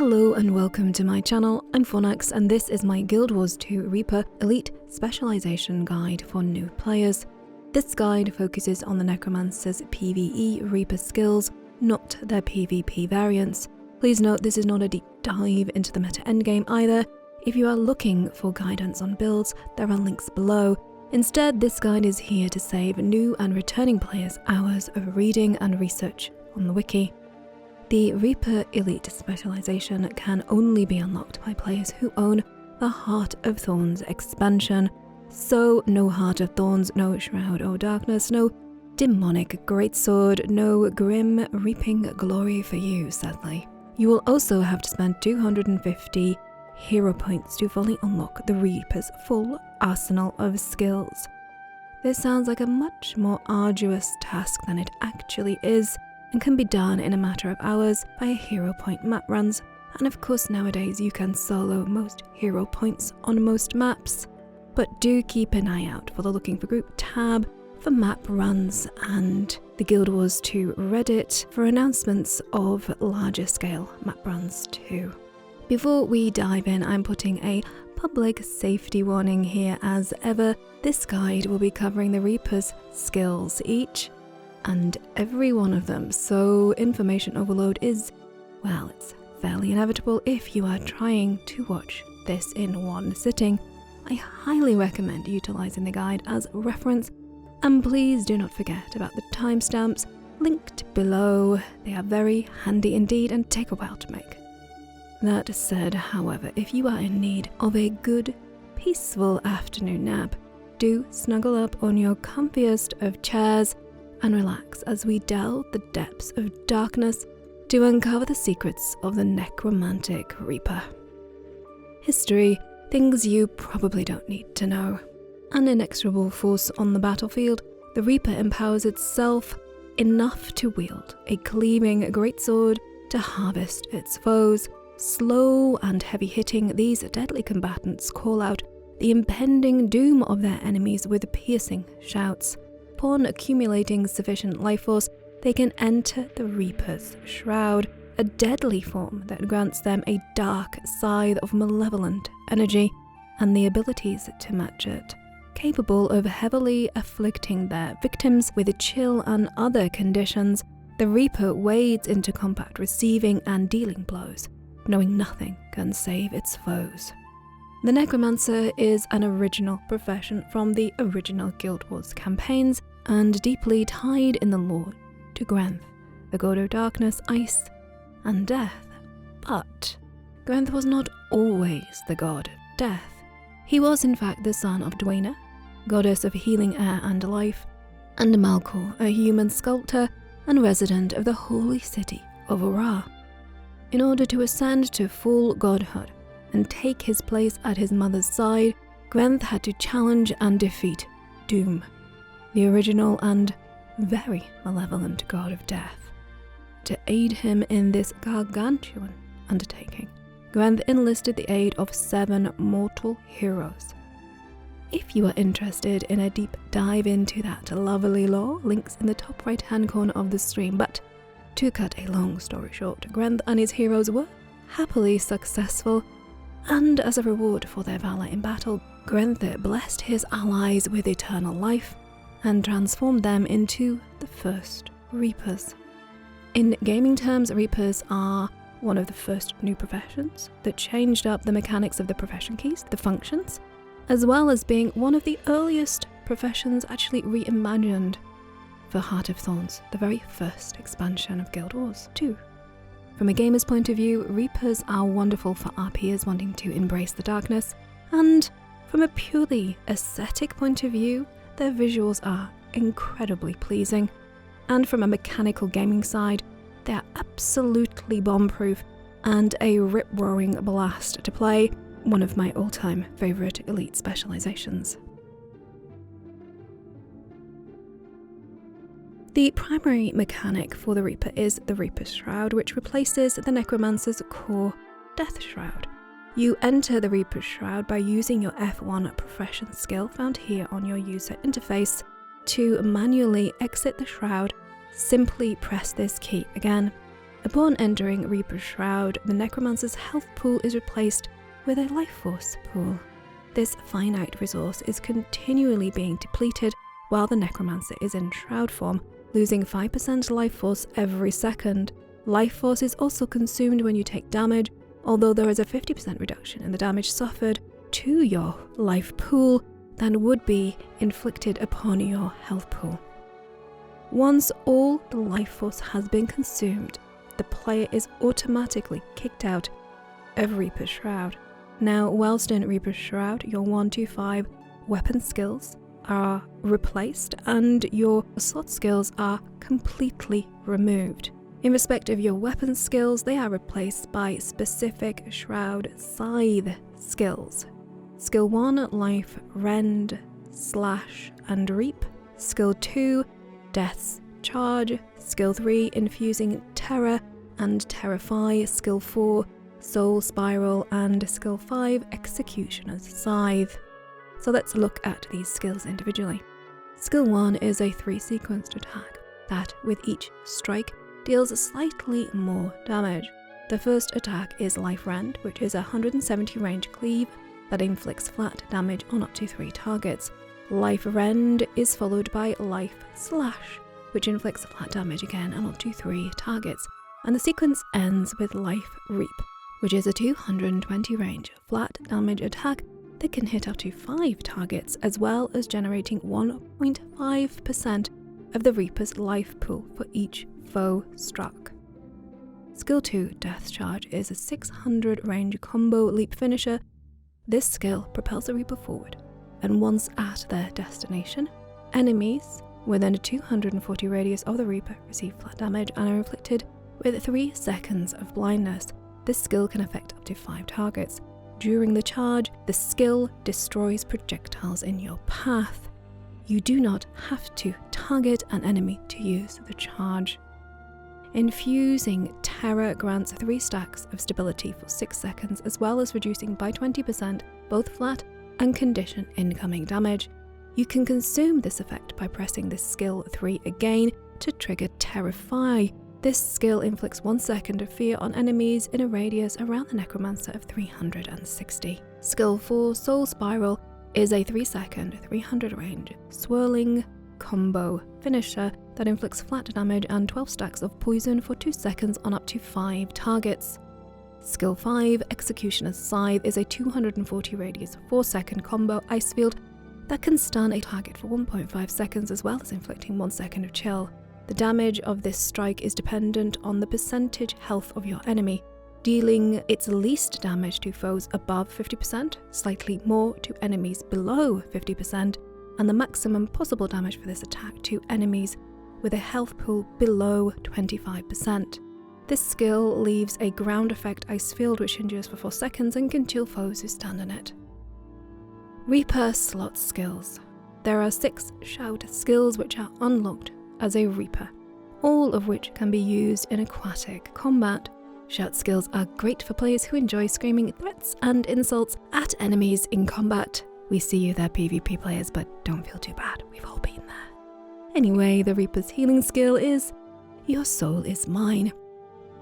Hello and welcome to my channel. I'm Phonax and this is my Guild Wars 2 Reaper Elite Specialization Guide for new players. This guide focuses on the Necromancer's PvE Reaper skills, not their PvP variants. Please note this is not a deep dive into the meta endgame either. If you are looking for guidance on builds, there are links below. Instead, this guide is here to save new and returning players hours of reading and research on the wiki. The Reaper Elite Specialization can only be unlocked by players who own the Heart of Thorns expansion. So no Heart of Thorns, no Shroud or Darkness, no demonic Greatsword, no grim reaping glory for you, sadly. You will also have to spend 250 hero points to fully unlock the Reaper's full arsenal of skills. This sounds like a much more arduous task than it actually is, and can be done in a matter of hours by hero point map runs, and of course nowadays you can solo most hero points on most maps. But do keep an eye out for the Looking for Group tab for map runs and the Guild Wars 2 Reddit for announcements of larger scale map runs too. Before we dive in, I'm putting a public safety warning here as ever. This guide will be covering the Reaper's skills, each and every one of them, so information overload is, well, it's fairly inevitable if you are trying to watch this in one sitting. I highly recommend utilizing the guide as reference, and please do not forget about the timestamps linked below. They are very handy indeed and take a while to make. That said, however, if you are in need of a good, peaceful afternoon nap, do snuggle up on your comfiest of chairs and relax as we delve the depths of darkness to uncover the secrets of the necromantic Reaper. History, things you probably don't need to know. An inexorable force on the battlefield, the Reaper empowers itself enough to wield a cleaving greatsword to harvest its foes. Slow and heavy-hitting, these deadly combatants call out the impending doom of their enemies with piercing shouts. Upon accumulating sufficient life force, they can enter the Reaper's Shroud, a deadly form that grants them a dark scythe of malevolent energy and the abilities to match it. Capable of heavily afflicting their victims with chill and other conditions, the Reaper wades into combat, receiving and dealing blows, knowing nothing can save its foes. The Necromancer is an original profession from the original Guild Wars campaigns and deeply tied in the lore to Grenth, the god of darkness, ice, and death. But Grenth was not always the god of death. He was in fact the son of Dwayna, goddess of healing air and life, and Malkor, a human sculptor and resident of the holy city of Ura. In order to ascend to full godhood and take his place at his mother's side, Grenth had to challenge and defeat Doom, the original and very malevolent god of death. To aid him in this gargantuan undertaking, Grenth enlisted the aid of 7 mortal heroes. If you are interested in a deep dive into that lovely lore, links in the top right hand corner of the stream, but to cut a long story short, Grenth and his heroes were happily successful, and as a reward for their valor in battle, Grenth blessed his allies with eternal life and transformed them into the first Reapers. In gaming terms, Reapers are one of the first new professions that changed up the mechanics of the profession keys, the functions, as well as being one of the earliest professions actually reimagined for Heart of Thorns, the very first expansion of Guild Wars 2. From a gamer's point of view, Reapers are wonderful for RPers wanting to embrace the darkness, and from a purely aesthetic point of view, their visuals are incredibly pleasing, and from a mechanical gaming side, they are absolutely bomb-proof and a rip-roaring blast to play, one of my all-time favourite elite specializations. The primary mechanic for the Reaper is the Reaper's Shroud, which replaces the Necromancer's core Death Shroud. You enter the Reaper's Shroud by using your F1 profession skill found here on your user interface. To manually exit the Shroud, simply press this key again. Upon entering Reaper's Shroud, the Necromancer's health pool is replaced with a life force pool. This finite resource is continually being depleted while the Necromancer is in Shroud form, losing 5% life force every second. Life force is also consumed when you take damage, although there is a 50% reduction in the damage suffered to your life pool than would be inflicted upon your health pool. Once all the life force has been consumed, the player is automatically kicked out of Reaper's Shroud. Now, whilst in Reaper's Shroud, your 1-5 weapon skills are replaced and your slot skills are completely removed. In respect of your weapon skills, they are replaced by specific Shroud Scythe skills. Skill 1, Life, Rend, Slash and Reap. Skill 2, Death's Charge. Skill 3, Infusing Terror and Terrify. Skill 4, Soul Spiral, and Skill 5, Executioner's Scythe. So let's look at these skills individually. Skill 1 is a 3-sequenced attack that, with each strike, deals slightly more damage. The first attack is Life Rend, which is a 170 range cleave that inflicts flat damage on up to 3 targets. Life Rend is followed by Life Slash, which inflicts flat damage again on up to 3 targets. And the sequence ends with Life Reap, which is a 220 range flat damage attack that can hit up to 5 targets, as well as generating 1.5% of the Reaper's life pool for each foe struck. Skill 2, Death Charge, is a 600 range combo leap finisher. This skill propels the Reaper forward, and once at their destination, enemies within a 240 radius of the Reaper receive flat damage and are inflicted with 3 seconds of blindness. This skill can affect up to 5 targets. During the charge, the skill destroys projectiles in your path. You do not have to target an enemy to use the charge. Infusing Terror grants 3 stacks of stability for 6 seconds, as well as reducing by 20% both flat and condition incoming damage. You can consume this effect by pressing this skill 3 again to trigger Terrify. This skill inflicts 1 second of fear on enemies in a radius around the Necromancer of 360. Skill 4, Soul Spiral, is a 3-second, 300 range, swirling combo finisher that inflicts flat damage and 12 stacks of poison for 2 seconds on up to 5 targets. Skill 5, Executioner's Scythe, is a 240 radius, 4-second combo ice field that can stun a target for 1.5 seconds, as well as inflicting 1 second of chill. The damage of this strike is dependent on the percentage health of your enemy, dealing its least damage to foes above 50%, slightly more to enemies below 50%, and the maximum possible damage for this attack to enemies with a health pool below 25%. This skill leaves a ground effect ice field which endures for 4 seconds and can chill foes who stand on it. Reaper slot skills. There are 6 shout skills which are unlocked as a Reaper, all of which can be used in aquatic combat. Shout skills are great for players who enjoy screaming threats and insults at enemies in combat. We see you there, PvP players, but don't feel too bad, we've all been there. Anyway, the Reaper's healing skill is Your Soul is Mine.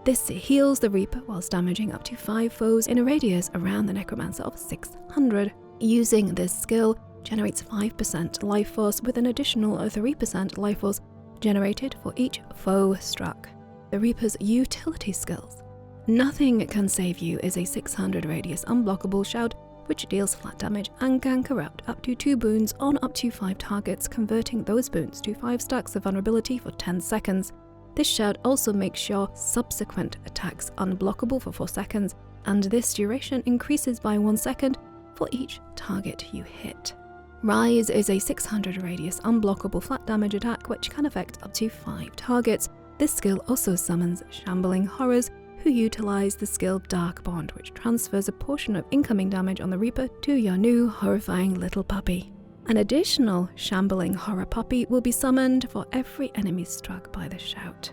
This heals the Reaper whilst damaging up to 5 foes in a radius around the Necromancer of 600. Using this skill generates 5% life force with an additional 3% life force generated for each foe struck. The Reaper's utility skills. Nothing Can Save You is a 600 radius unblockable shout which deals flat damage and can corrupt up to 2 boons on up to 5 targets, converting those boons to 5 stacks of vulnerability for 10 seconds. This shout also makes your subsequent attacks unblockable for 4 seconds, and this duration increases by 1 second for each target you hit. Rise is a 600 radius unblockable flat damage attack which can affect up to 5 targets. This skill also summons Shambling Horrors, who utilize the skill Dark Bond, which transfers a portion of incoming damage on the Reaper to your new horrifying little puppy. An additional Shambling Horror puppy will be summoned for every enemy struck by the shout.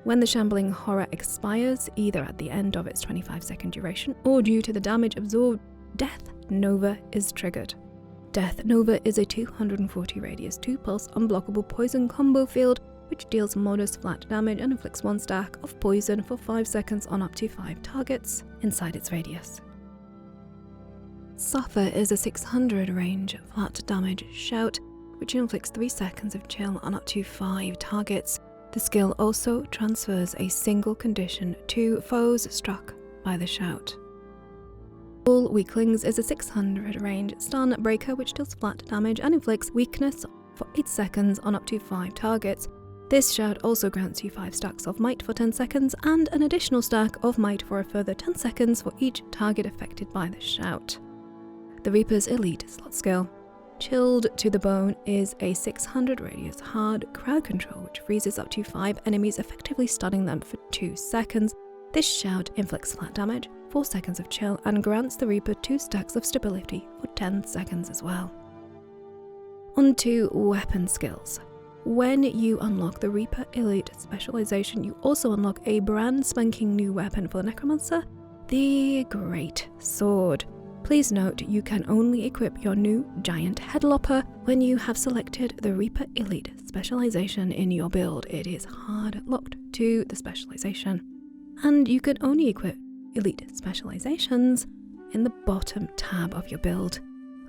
When the Shambling Horror expires, either at the end of its 25-second duration or due to the damage absorbed, Death Nova is triggered. Death Nova is a 240 radius 2-pulse unblockable poison combo field which deals modest flat damage and inflicts 1 stack of poison for 5 seconds on up to 5 targets inside its radius. Suffer is a 600 range flat damage shout, which inflicts 3 seconds of chill on up to 5 targets. The skill also transfers a single condition to foes struck by the shout. All Weaklings is a 600 range stun breaker which deals flat damage and inflicts weakness for 8 seconds on up to 5 targets. This shout also grants you 5 stacks of might for 10 seconds and an additional stack of might for a further 10 seconds for each target affected by the shout. The Reaper's elite slot skill. Chilled to the Bone is a 600 radius hard crowd control which freezes up to 5 enemies, effectively stunning them for 2 seconds. This shout inflicts flat damage, 4 seconds of chill, and grants the Reaper 2 stacks of stability for 10 seconds as well. On to weapon skills. When you unlock the Reaper Elite Specialization, you also unlock a brand spanking new weapon for the Necromancer, the Greatsword. Please note you can only equip your new giant headlopper when you have selected the Reaper Elite Specialization in your build. It is hard locked to the specialization, and you can only equip Elite Specializations in the bottom tab of your build.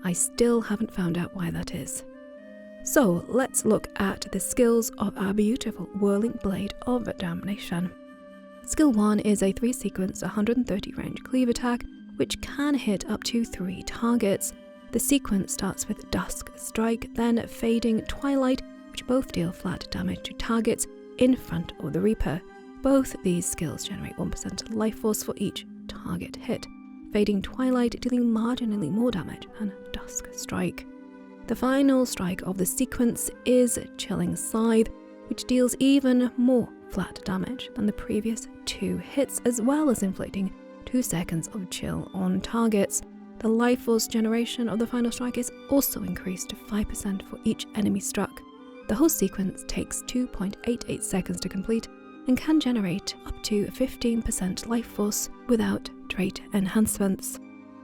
I still haven't found out why that is. So let's look at the skills of our beautiful Whirling Blade of Damnation. Skill 1 is a 3-sequence 130 range cleave attack which can hit up to 3 targets. The sequence starts with Dusk Strike, then Fading Twilight, which both deal flat damage to targets in front of the Reaper. Both these skills generate 1% life force for each target hit, Fading Twilight dealing marginally more damage than Dusk Strike. The final strike of the sequence is Chilling Scythe, which deals even more flat damage than the previous 2 hits, as well as inflicting 2 seconds of chill on targets. The life force generation of the final strike is also increased to 5% for each enemy struck. The whole sequence takes 2.88 seconds to complete and can generate up to 15% life force without trait enhancements.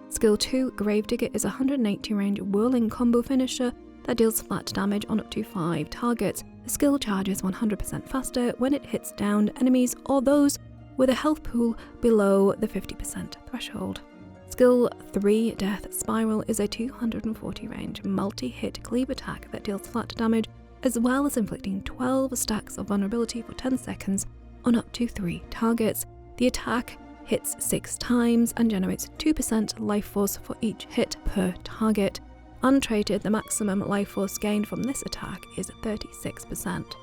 Skill 2, Gravedigger, is a 180 range whirling combo finisher that deals flat damage on up to 5 targets. The skill charges 100% faster when it hits downed enemies or those with a health pool below the 50% threshold. Skill 3, Death Spiral, is a 240 range multi-hit cleave attack that deals flat damage as well as inflicting 12 stacks of vulnerability for 10 seconds on up to 3 targets. The attack hits 6 times and generates 2% life force for each hit per target. Untraded, the maximum life force gained from this attack is 36%.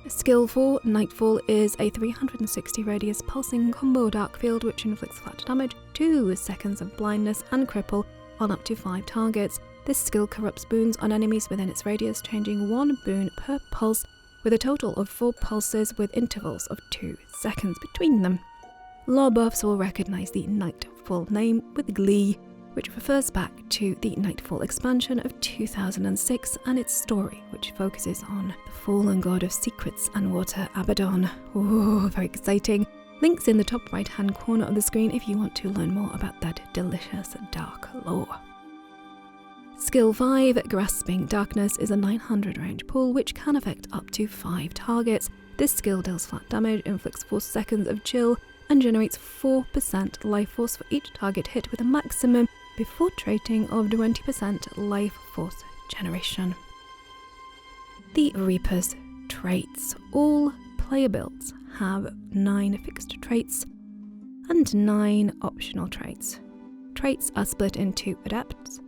Skill 4, Nightfall, is a 360 radius pulsing combo dark field which inflicts flat damage, 2 seconds of blindness and cripple on up to 5 targets. This skill corrupts boons on enemies within its radius, changing 1 boon per pulse with a total of 4 pulses with intervals of 2 seconds between them. Lore buffs will recognize the Nightfall name with glee, which refers back to the Nightfall expansion of 2006 and its story, which focuses on the fallen god of secrets and water, Abaddon. Ooh, very exciting. Links in the top right hand corner of the screen if you want to learn more about that delicious dark lore. Skill 5, Grasping Darkness, is a 900 range pull which can affect up to 5 targets. This skill deals flat damage, inflicts 4 seconds of chill, and generates 4% life force for each target hit with a maximum before trading of 20% life force generation. The Reaper's traits. All player builds have 9 fixed traits and 9 optional traits. Traits are split into Adepts,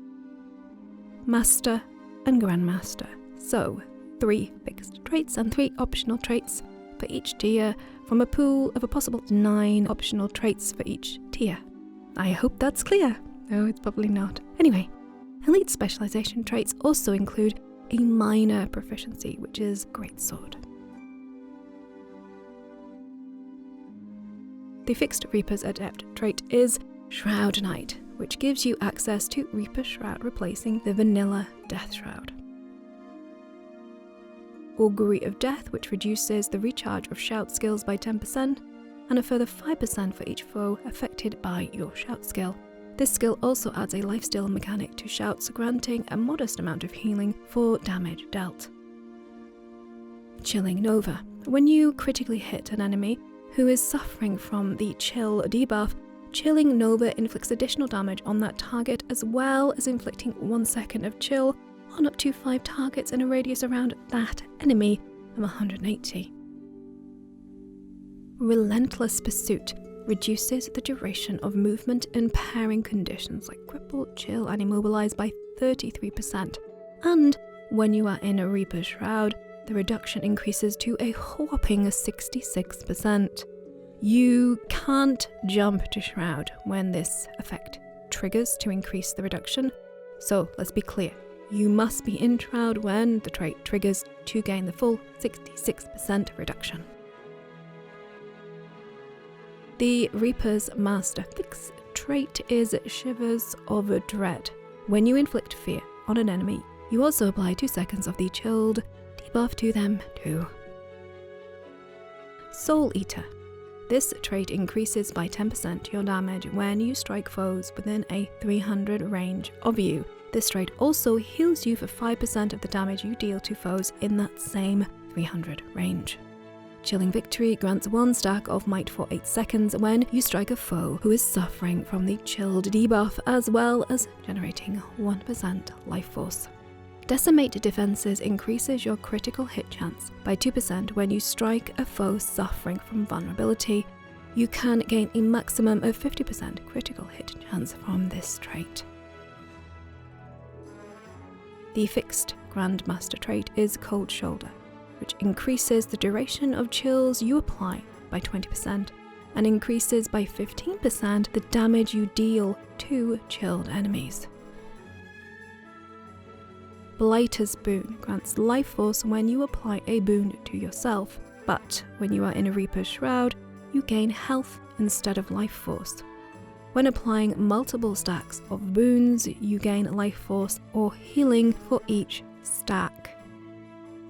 Master and Grandmaster, so 3 fixed traits and 3 optional traits for each tier from a pool of a possible 9 optional traits for each tier. I hope that's clear. No, it's probably not. Anyway, elite specialization traits also include a minor proficiency, which is Greatsword. The fixed Reaper's Adept trait is Shroud Knight, which gives you access to Reaper Shroud, replacing the vanilla Death Shroud. Augury of Death, which reduces the recharge of shout skills by 10%, and a further 5% for each foe affected by your shout skill. This skill also adds a lifesteal mechanic to shouts, granting a modest amount of healing for damage dealt. Chilling Nova. When you critically hit an enemy who is suffering from the chill debuff, Chilling Nova inflicts additional damage on that target, as well as inflicting 1 second of chill on up to 5 targets in a radius around that enemy of 180. Relentless Pursuit reduces the duration of movement in pairing conditions like cripple, chill, and immobilize by 33%. And when you are in a Reaper's Shroud, the reduction increases to a whopping 66%. You can't jump to Shroud when this effect triggers to increase the reduction, so let's be clear. You must be in Shroud when the trait triggers to gain the full 66% reduction. The Reaper's Master Fix trait is Shivers of Dread. When you inflict fear on an enemy, you also apply 2 seconds of the chilled debuff to them too. Soul Eater. This trait increases by 10% your damage when you strike foes within a 300 range of you. This trait also heals you for 5% of the damage you deal to foes in that same 300 range. Chilling Victory grants 1 stack of might for 8 seconds when you strike a foe who is suffering from the chilled debuff, as well as generating 1% life force. Decimate Defenses increases your critical hit chance by 2% when you strike a foe suffering from vulnerability. You can gain a maximum of 50% critical hit chance from this trait. The fixed Grandmaster trait is Cold Shoulder, which increases the duration of chills you apply by 20% and increases by 15% the damage you deal to chilled enemies. Blighter's Boon grants life force when you apply a boon to yourself, but when you are in a Reaper's Shroud, you gain health instead of life force. When applying multiple stacks of boons, you gain life force or healing for each stack.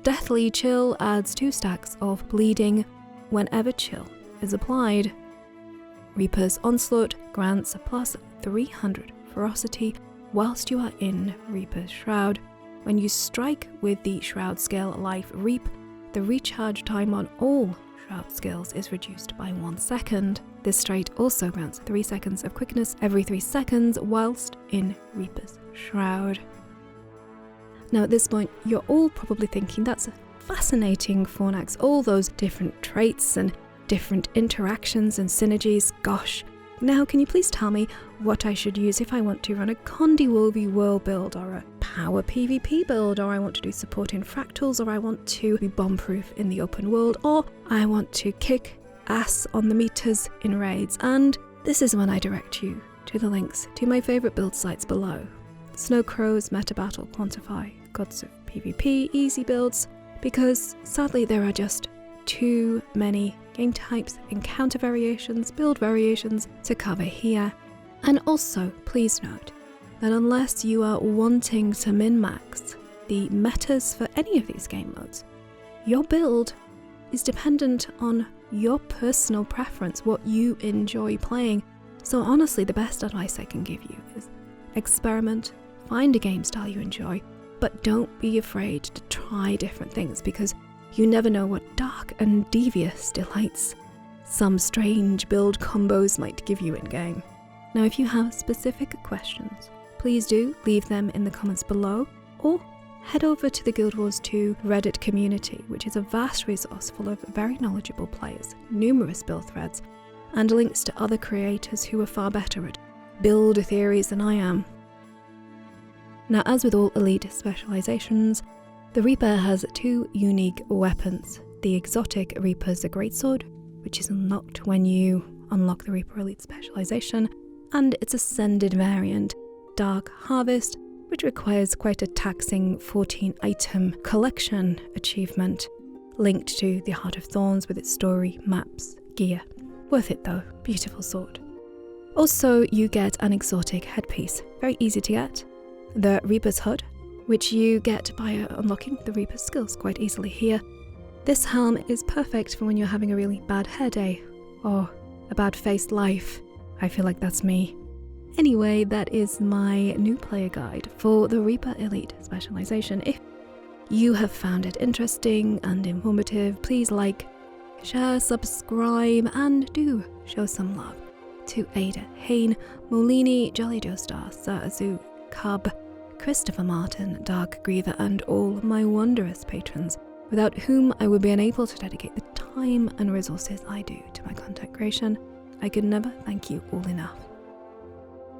Deathly Chill adds 2 stacks of bleeding whenever chill is applied. Reaper's Onslaught grants plus 300 ferocity whilst you are in Reaper's Shroud. When you strike with the Shroud skill Life Reap, the recharge time on all Shroud skills is reduced by 1 second. This trait also grants 3 seconds of quickness every 3 seconds whilst in Reaper's Shroud. Now at this point, you're all probably thinking, that's fascinating, Fornax, all those different traits and different interactions and synergies, gosh. Now can you please tell me what I should use if I want to run a Condi Wovi world build or a power PvP build, or I want to do support in fractals, or I want to be bomb-proof in the open world, or I want to kick ass on the meters in raids. And this is when I direct you to the links to my favourite build sites below. Snow Crow's Meta Battle Quantify, Gods of PvP, easy builds, because sadly there are just too many game types, encounter variations, build variations to cover here. And also, please note that unless you are wanting to min-max the metas for any of these game modes, your build is dependent on your personal preference, what you enjoy playing. So honestly, the best advice I can give you is experiment, find a game style you enjoy, but don't be afraid to try different things, because you never know what dark and devious delights some strange build combos might give you in-game. Now if you have specific questions, please do leave them in the comments below, or head over to the Guild Wars 2 Reddit community, which is a vast resource full of very knowledgeable players, numerous build threads, and links to other creators who are far better at build theories than I am. Now as with all elite specializations, the Reaper has 2 unique weapons. The exotic Reaper's Greatsword, which is unlocked when you unlock the Reaper Elite specialization, and its ascended variant, Dark Harvest, which requires quite a taxing 14-item collection achievement, linked to the Heart of Thorns with its story, maps, gear. Worth it though, beautiful sword. Also, you get an exotic headpiece, very easy to get, the Reaper's Hood, which you get by unlocking the Reaper's skills quite easily here. This helm is perfect for when you're having a really bad hair day, or a bad-faced life. I feel like that's me. Anyway, that is my new player guide for the Reaper Elite specialization. If you have found it interesting and informative, please like, share, subscribe, and do show some love to Ada, Hain, Molini, Jolly Joestar, Sir Azu, Cub, Christopher Martin, Dark Griever, and all my wondrous patrons, without whom I would be unable to dedicate the time and resources I do to my content creation. I could never thank you all enough.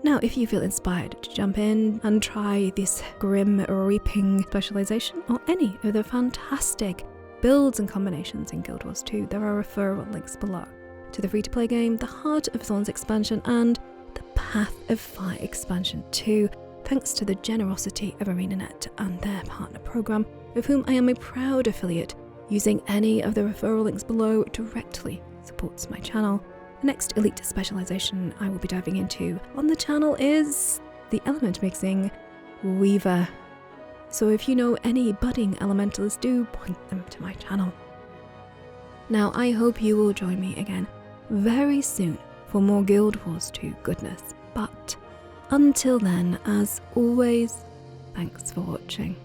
Now, if you feel inspired to jump in and try this Grim Reaping specialization or any of the fantastic builds and combinations in Guild Wars 2, there are referral links below to the free-to-play game, the Heart of Thorns expansion, and the Path of Fire expansion 2, thanks to the generosity of Arenanet and their partner program, of whom I am a proud affiliate. Using any of the referral links below directly supports my channel. The next elite specialization I will be diving into on the channel is the element mixing Weaver. So if you know any budding elementalists, do point them to my channel. Now I hope you will join me again very soon for more Guild Wars 2 goodness. But until then, as always, thanks for watching.